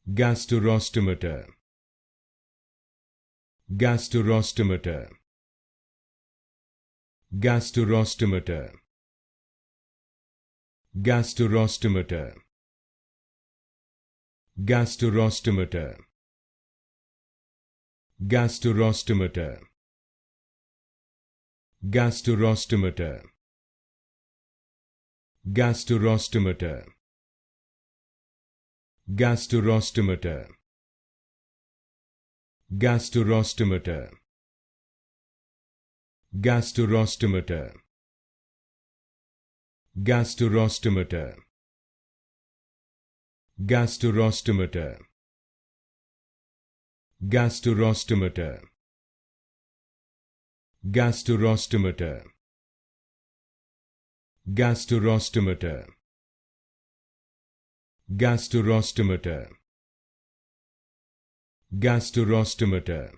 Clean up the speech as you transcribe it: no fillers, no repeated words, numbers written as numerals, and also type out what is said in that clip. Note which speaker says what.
Speaker 1: Gasterostomata. Gasterostomata. Gasterostomata. Gasterostomata. Gasterostomata. Gasterostomata. Gasterostomata. Gasterostomata. Gasterostomata. Gasterostomata. Gasterostomata. Gasterostomata. Gasterostomata. Gasterostomata. Gasterostomata. Gasterostomata. Gasterostomata. Gasterostomata.